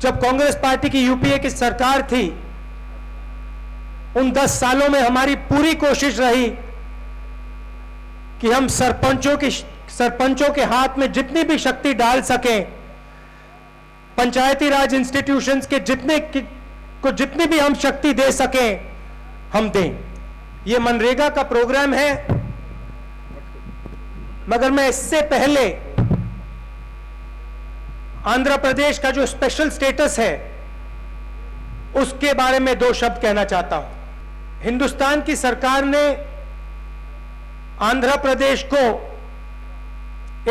जब कांग्रेस पार्टी की यूपीए की सरकार थी, उन 10 सालों में हमारी पूरी कोशिश रही कि हम सरपंचों के हाथ में जितनी भी शक्ति डाल सकें, पंचायती राज इंस्टीट्यूशंस के जितनी भी हम शक्ति दे सकें, हम दें। ये मनरेगा का प्रोग्राम है, मगर मैं इससे पहले आंध्र प्रदेश का जो स्पेशल स्टेटस है उसके बारे में 2 शब्द कहना चाहता हूं। हिंदुस्तान की सरकार ने आंध्र प्रदेश को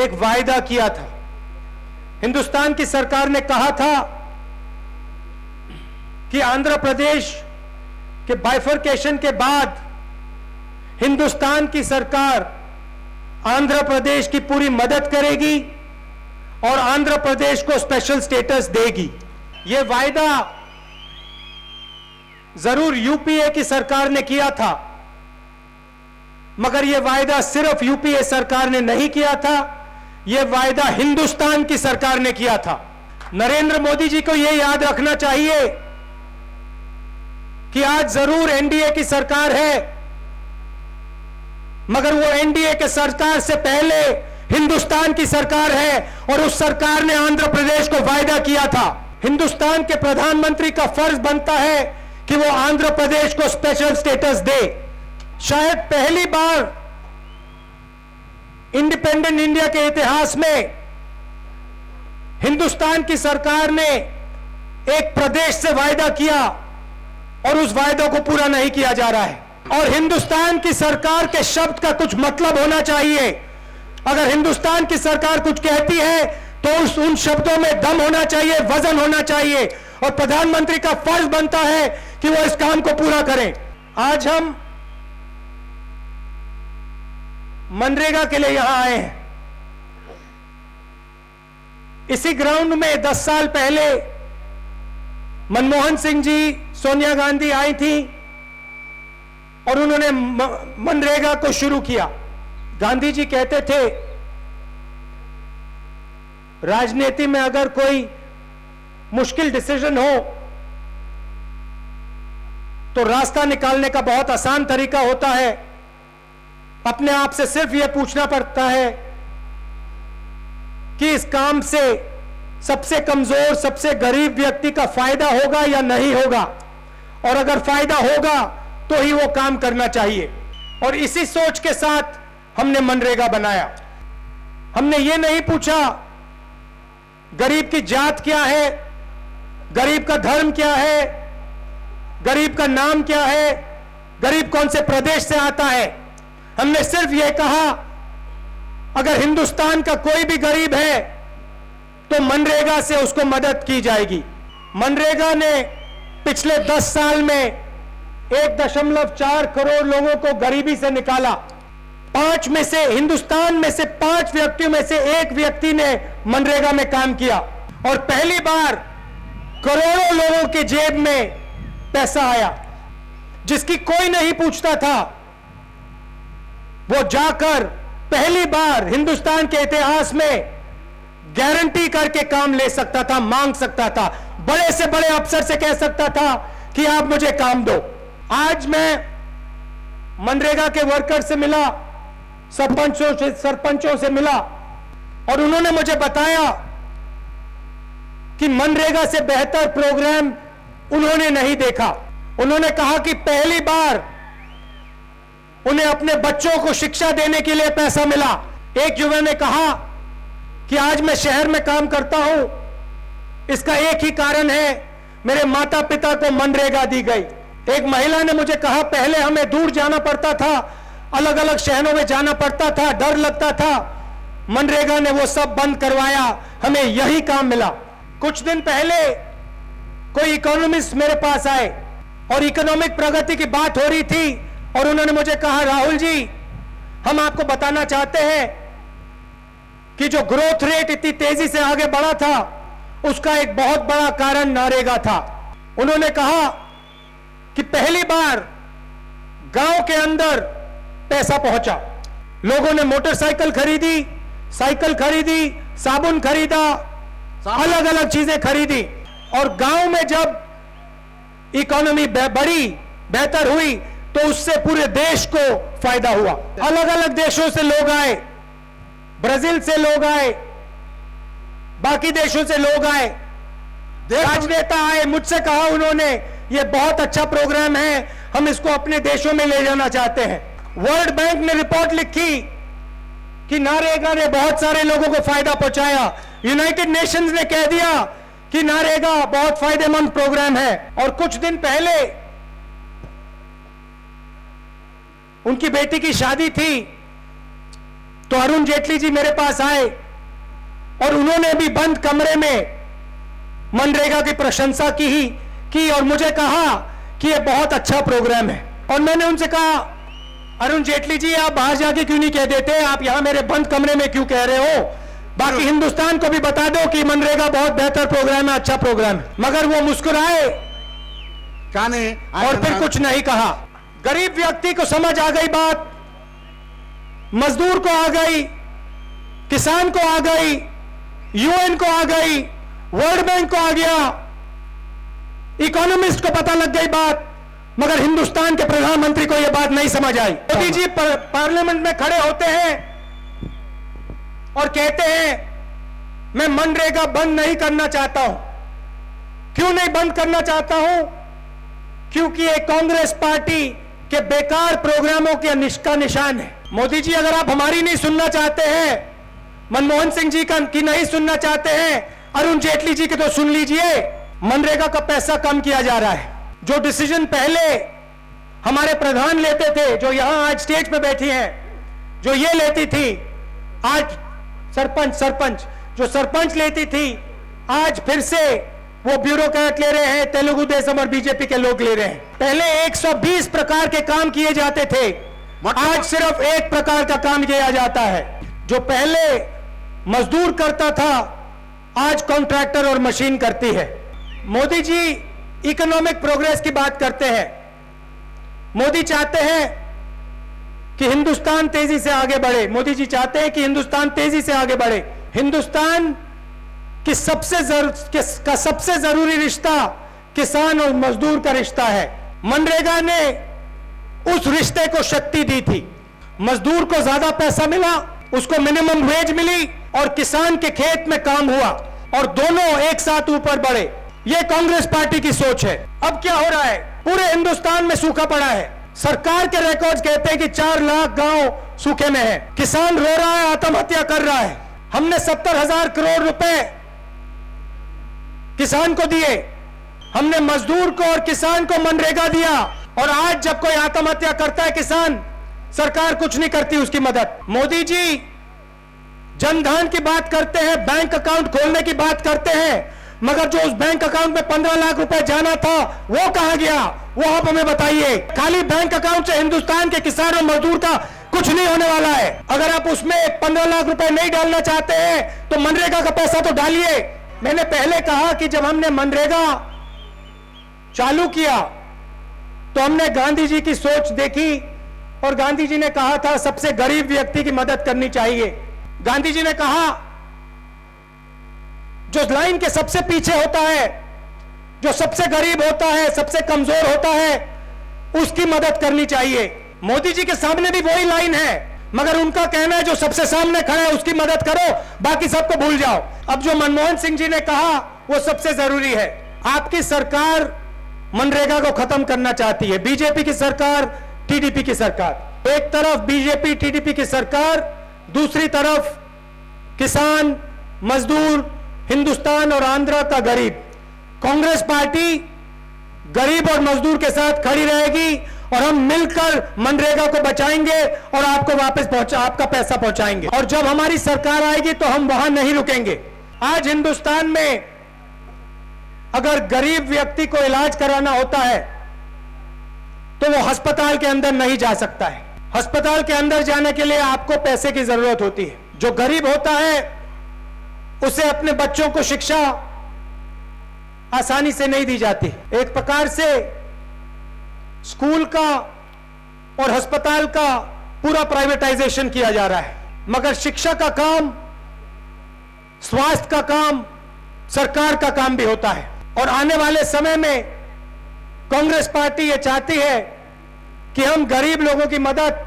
एक वायदा किया था। हिंदुस्तान की सरकार ने कहा था कि आंध्र प्रदेश के बाइफरकेशन के बाद हिंदुस्तान की सरकार आंध्र प्रदेश की पूरी मदद करेगी और आंध्र प्रदेश को स्पेशल स्टेटस देगी। यह वायदा जरूर यूपीए की सरकार ने किया था, मगर यह वायदा सिर्फ यूपीए सरकार ने नहीं किया था, यह वायदा हिंदुस्तान की सरकार ने किया था। नरेंद्र मोदी जी को यह याद रखना चाहिए कि आज जरूर एनडीए की सरकार है, मगर वो एनडीए के सरकार से पहले हिंदुस्तान की सरकार है और उस सरकार ने आंध्र प्रदेश को वायदा किया था। हिंदुस्तान के प्रधानमंत्री का फर्ज बनता है कि वो आंध्र प्रदेश को स्पेशल स्टेटस दे। शायद पहली बार इंडिपेंडेंट इंडिया के इतिहास में हिंदुस्तान की सरकार ने एक प्रदेश से वायदा किया और उस वायदे को पूरा नहीं किया जा रहा है। और हिंदुस्तान की सरकार के शब्द का कुछ मतलब होना चाहिए। अगर हिंदुस्तान की सरकार कुछ कहती है तो उन शब्दों में दम होना चाहिए, वजन होना चाहिए, और प्रधानमंत्री का फर्ज बनता है कि वो इस काम को पूरा करें। आज हम मनरेगा के लिए यहां आए हैं। इसी ग्राउंड में 10 साल पहले मनमोहन सिंह जी, सोनिया गांधी आई थी और उन्होंने मनरेगा को शुरू किया। गांधी जी कहते थे, राजनीति में अगर कोई मुश्किल डिसीजन हो तो रास्ता निकालने का बहुत आसान तरीका होता है। अपने आप से सिर्फ यह पूछना पड़ता है कि इस काम से सबसे कमजोर, सबसे गरीब व्यक्ति का फायदा होगा या नहीं होगा, और अगर फायदा होगा तो ही वो काम करना चाहिए। और इसी सोच के साथ हमने मनरेगा बनाया। हमने ये नहीं पूछा गरीब की जात क्या है, गरीब का धर्म क्या है, गरीब का नाम क्या है, गरीब कौन से प्रदेश से आता है। हमने सिर्फ यह कहा अगर हिंदुस्तान का कोई भी गरीब है तो मनरेगा से उसको मदद की जाएगी। मनरेगा ने पिछले 10 साल में 1.4 करोड़ लोगों को गरीबी से निकाला। 5 में से, हिंदुस्तान में से 5 व्यक्तियों में से 1 व्यक्ति ने मनरेगा में काम किया, और पहली बार करोड़ों लोगों के जेब में पैसा आया। जिसकी कोई नहीं पूछता था, वो जाकर पहली बार हिंदुस्तान के इतिहास में गारंटी करके काम ले सकता था, मांग सकता था, बड़े से बड़े अफसर से कह सकता था कि आप मुझे काम दो। आज मैं मनरेगा के वर्कर से मिला, सरपंचों से मिला, और उन्होंने मुझे बताया कि मनरेगा से बेहतर प्रोग्राम उन्होंने नहीं देखा। उन्होंने कहा कि पहली बार उन्हें अपने बच्चों को शिक्षा देने के लिए पैसा मिला। एक युवा ने कहा कि आज मैं शहर में काम करता हूं, इसका एक ही कारण है, मेरे माता पिता को मनरेगा दी गई। एक महिला ने मुझे कहा पहले हमें दूर जाना पड़ता था, अलग अलग शहरों में जाना पड़ता था, डर लगता था, मनरेगा ने वो सब बंद करवाया, हमें यही काम मिला। कुछ दिन पहले कोई इकोनॉमिस्ट मेरे पास आए और इकोनॉमिक प्रगति की बात हो रही थी, और उन्होंने मुझे कहा राहुल जी, हम आपको बताना चाहते हैं कि जो ग्रोथ रेट इतनी तेजी से आगे बढ़ा था उसका एक बहुत बड़ा कारण नरेगा था। उन्होंने कहा कि पहली बार गांव के अंदर पैसा पहुंचा, लोगों ने मोटरसाइकिल खरीदी, साइकिल खरीदी, साबुन खरीदा, अलग अलग चीजें खरीदी, और गांव में जब इकोनॉमी बढ़ी, बेहतर हुई, तो उससे पूरे देश को फायदा हुआ। अलग अलग देशों से लोग आए, ब्राजील से लोग आए, बाकी देशों से लोग आए, राजनेता आए, मुझसे कहा उन्होंने ये बहुत अच्छा प्रोग्राम है, हम इसको अपने देशों में ले जाना चाहते हैं। वर्ल्ड बैंक ने रिपोर्ट लिखी कि नरेगा ने बहुत सारे लोगों को फायदा पहुंचाया। यूनाइटेड नेशंस ने कह दिया कि नरेगा बहुत फायदेमंद प्रोग्राम है। और कुछ दिन पहले उनकी बेटी की शादी थी, तो अरुण जेटली जी मेरे पास आए और उन्होंने भी बंद कमरे में मनरेगा की प्रशंसा की और मुझे कहा कि यह बहुत अच्छा प्रोग्राम है। और मैंने उनसे कहा, अरुण जेटली जी आप बाहर जाके क्यों नहीं कह देते, आप यहां मेरे बंद कमरे में क्यों कह रहे हो, बाकी हिंदुस्तान को भी बता दो कि मनरेगा बहुत बेहतर प्रोग्राम है, अच्छा प्रोग्राम है। मगर वो मुस्कुराए और फिर कुछ नहीं कहा। गरीब व्यक्ति को समझ आ गई बात, मजदूर को आ गई, किसान को आ गई, यूएन को आ गई, वर्ल्ड बैंक को आ गया, इकोनॉमिस्ट को पता लग गई बात, मगर हिंदुस्तान के प्रधानमंत्री को यह बात नहीं समझ आई। मोदी जी पार्लियामेंट में खड़े होते हैं और कहते हैं मैं मनरेगा बंद नहीं करना चाहता हूं। क्यों नहीं बंद करना चाहता हूं? क्योंकि ये कांग्रेस पार्टी के बेकार प्रोग्रामों के का निशान है। मोदी जी अगर आप हमारी नहीं सुनना चाहते हैं, मनमोहन सिंह जी की नहीं सुनना चाहते हैं, अरुण जेटली जी के तो सुन लीजिए। मनरेगा का पैसा कम किया जा रहा है। जो डिसीजन पहले हमारे प्रधान लेते थे, जो यहां आज स्टेज पे बैठी हैं, जो ये लेती थी, आज सरपंच जो सरपंच लेती थी, आज फिर से वो ब्यूरोक्रेट ले रहे हैं, तेलुगु देशम और बीजेपी के लोग ले रहे हैं। पहले 120 प्रकार के काम किए जाते थे, आज सिर्फ एक प्रकार का काम किया जाता है। जो पहले मजदूर करता था, आज कॉन्ट्रैक्टर और मशीन करती है। मोदी जी इकोनॉमिक प्रोग्रेस की बात करते हैं। मोदी चाहते हैं कि हिंदुस्तान तेजी से आगे बढ़े। मोदी जी चाहते हैं कि हिंदुस्तान तेजी से आगे बढ़े। हिंदुस्तान की सबसे जरूरी रिश्ता किसान और मजदूर का रिश्ता है। मनरेगा ने उस रिश्ते को शक्ति दी थी। मजदूर को ज्यादा पैसा मिला, उसको मिनिमम वेज मिली, और किसान के खेत में काम हुआ, और दोनों एक साथ ऊपर बढ़े। यह कांग्रेस पार्टी की सोच है। अब क्या हो रहा है? पूरे हिंदुस्तान में सूखा पड़ा है। सरकार के रिकॉर्ड्स कहते हैं कि 4 लाख गांव सूखे में है। किसान रो रहा है, आत्महत्या कर रहा है। हमने 70,000 करोड़ रुपए किसान को दिए, हमने मजदूर को और किसान को मनरेगा दिया, और आज जब कोई आत्महत्या करता है किसान, सरकार कुछ नहीं करती उसकी मदद। मोदी जी जनधन की बात करते हैं, बैंक अकाउंट खोलने की बात करते हैं, मगर जो उस बैंक अकाउंट में 15 लाख रुपए जाना था वो कहां गया, वो आप हमें बताइए। खाली बैंक अकाउंट से हिंदुस्तान के किसान और मजदूर का कुछ नहीं होने वाला है। अगर आप उसमें 15 लाख रुपए नहीं डालना चाहते हैं तो मनरेगा का पैसा तो डालिए। मैंने पहले कहा कि जब हमने मनरेगा चालू किया तो हमने गांधी जी की सोच देखी, और गांधी जी ने कहा था सबसे गरीब व्यक्ति की मदद करनी चाहिए। गांधी जी ने कहा जो लाइन के सबसे पीछे होता है, जो सबसे गरीब होता है, सबसे कमजोर होता है, उसकी मदद करनी चाहिए। मोदी जी के सामने भी वही लाइन है, मगर उनका कहना है जो सबसे सामने खड़ा है उसकी मदद करो, बाकी सबको भूल जाओ। अब जो मनमोहन सिंह जी ने कहा वो सबसे जरूरी है। आपकी सरकार मनरेगा को खत्म करना चाहती है, बीजेपी की सरकार, टीडीपी की सरकार। एक तरफ बीजेपी टीडीपी की सरकार, दूसरी तरफ किसान, मजदूर, हिंदुस्तान और आंध्र का गरीब। कांग्रेस पार्टी गरीब और मजदूर के साथ खड़ी रहेगी, और हम मिलकर मनरेगा को बचाएंगे और आपको वापस आपका पैसा पहुंचाएंगे। और जब हमारी सरकार आएगी तो हम वहां नहीं रुकेंगे। आज हिंदुस्तान में अगर गरीब व्यक्ति को इलाज कराना होता है तो वो अस्पताल के अंदर नहीं जा सकता है। अस्पताल के अंदर जाने के लिए आपको पैसे की जरूरत होती है। जो गरीब होता है उसे अपने बच्चों को शिक्षा आसानी से नहीं दी जाती। एक प्रकार से स्कूल का और अस्पताल का पूरा प्राइवेटाइजेशन किया जा रहा है, मगर शिक्षा का काम, स्वास्थ्य का काम सरकार का काम भी होता है। और आने वाले समय में कांग्रेस पार्टी ये चाहती है कि हम गरीब लोगों की मदद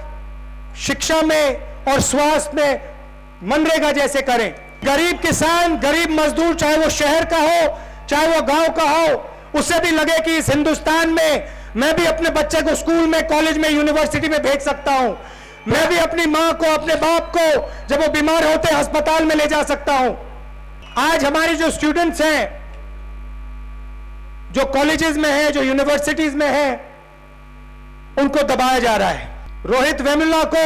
शिक्षा में और स्वास्थ्य में मनरेगा जैसे करें। गरीब किसान, गरीब मजदूर, चाहे वो शहर का हो चाहे वो गांव का हो, उसे भी लगे कि इस हिंदुस्तान में मैं भी अपने बच्चे को स्कूल में, कॉलेज में, यूनिवर्सिटी में भेज सकता हूं। मैं भी अपनी मां को, अपने बाप को जब वो बीमार होते हैं अस्पताल में ले जा सकता हूं। आज हमारी जो स्टूडेंट्स हैं, जो कॉलेजेस में हैं, जो यूनिवर्सिटीज में हैं, उनको दबाया जा रहा है। रोहित वेमुला को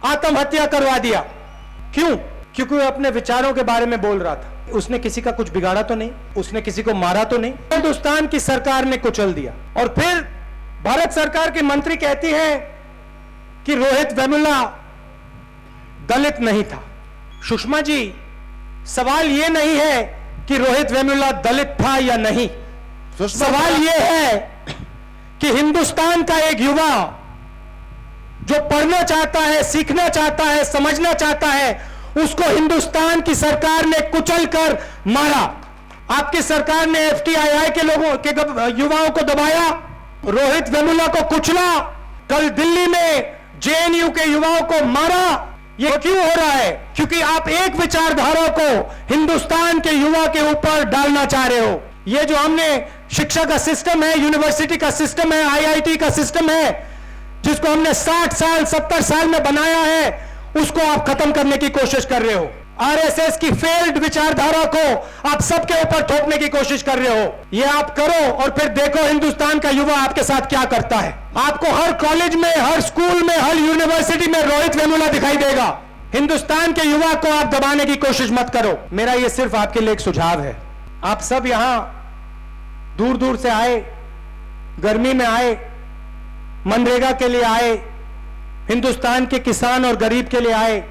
आत्महत्या करवा दिया। क्यों? क्योंकि वो अपने विचारों के बारे में बोल रहा था। उसने किसी का कुछ बिगाड़ा तो नहीं, उसने किसी को मारा तो नहीं। हिंदुस्तान की सरकार ने कुचल दिया। और फिर भारत सरकार की मंत्री कहती है कि रोहित वेमुला दलित नहीं था। सुषमा जी, सवाल यह नहीं है कि रोहित वेमुला दलित था या नहीं। सवाल यह है कि हिंदुस्तान का एक युवा जो पढ़ना चाहता है, सीखना चाहता है, समझना चाहता है, उसको हिंदुस्तान की सरकार ने कुचल कर मारा। आपकी सरकार ने एफटीआईआई के लोगों के युवाओं को दबाया, रोहित वेमुला को कुचला, कल दिल्ली में जेएनयू के युवाओं को मारा। यह क्यों हो रहा है? क्योंकि आप एक विचारधारा को हिंदुस्तान के युवा के ऊपर डालना चाह रहे हो। यह जो हमने शिक्षा का सिस्टम है, यूनिवर्सिटी का सिस्टम है, आईआईटी का सिस्टम है, जिसको हमने 60 साल 70 साल में बनाया है, उसको आप खत्म करने की कोशिश कर रहे हो। आरएसएस की फेल्ड विचारधारा को आप सबके ऊपर थोपने की कोशिश कर रहे हो। ये आप करो और फिर देखो हिंदुस्तान का युवा आपके साथ क्या करता है। आपको हर कॉलेज में, हर स्कूल में, हर यूनिवर्सिटी में रोहित वेमुला दिखाई देगा। हिंदुस्तान के युवा को आप दबाने की कोशिश मत करो। मेरा ये सिर्फ आपके लिए एक सुझाव है। आप सब यहां दूर दूर से आए, गर्मी में आए, मनरेगा के लिए आए, हिंदुस्तान के किसान और गरीब के लिए आए,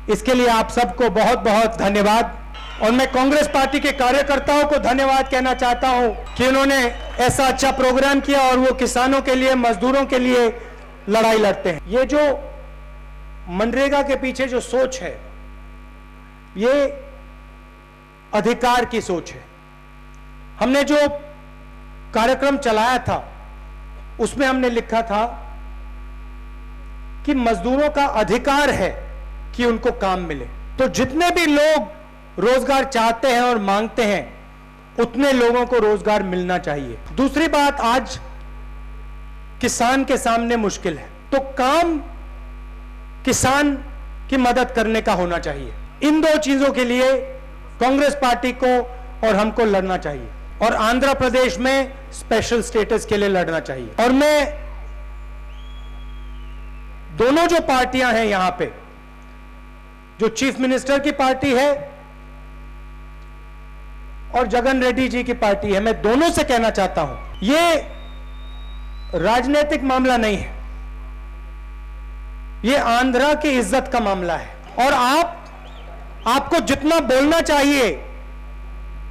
इसके लिए आप सबको बहुत बहुत धन्यवाद। और मैं कांग्रेस पार्टी के कार्यकर्ताओं को धन्यवाद कहना चाहता हूं कि उन्होंने ऐसा अच्छा प्रोग्राम किया और वो किसानों के लिए, मजदूरों के लिए लड़ाई लड़ते हैं। ये जो मनरेगा के पीछे जो सोच है, ये अधिकार की सोच है। हमने जो कार्यक्रम चलाया था उसमें हमने लिखा था कि मजदूरों का अधिकार है कि उनको काम मिले। तो जितने भी लोग रोजगार चाहते हैं और मांगते हैं, उतने लोगों को रोजगार मिलना चाहिए। दूसरी बात, आज किसान के सामने मुश्किल है, तो काम किसान की मदद करने का होना चाहिए। इन दो चीजों के लिए कांग्रेस पार्टी को और हमको लड़ना चाहिए, और आंध्र प्रदेश में स्पेशल स्टेटस के लिए लड़ना चाहिए। और मैं दोनों जो पार्टियां हैं यहां पे, जो चीफ मिनिस्टर की पार्टी है और जगन रेड्डी जी की पार्टी है, मैं दोनों से कहना चाहता हूं, ये राजनीतिक मामला नहीं है, ये आंध्रा की इज्जत का मामला है। और आपको जितना बोलना चाहिए,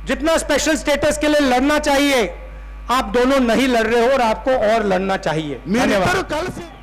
जितना स्पेशल स्टेटस के लिए लड़ना चाहिए, आप दोनों नहीं लड़ रहे हो और आपको और लड़ना चाहिए। धन्यवाद।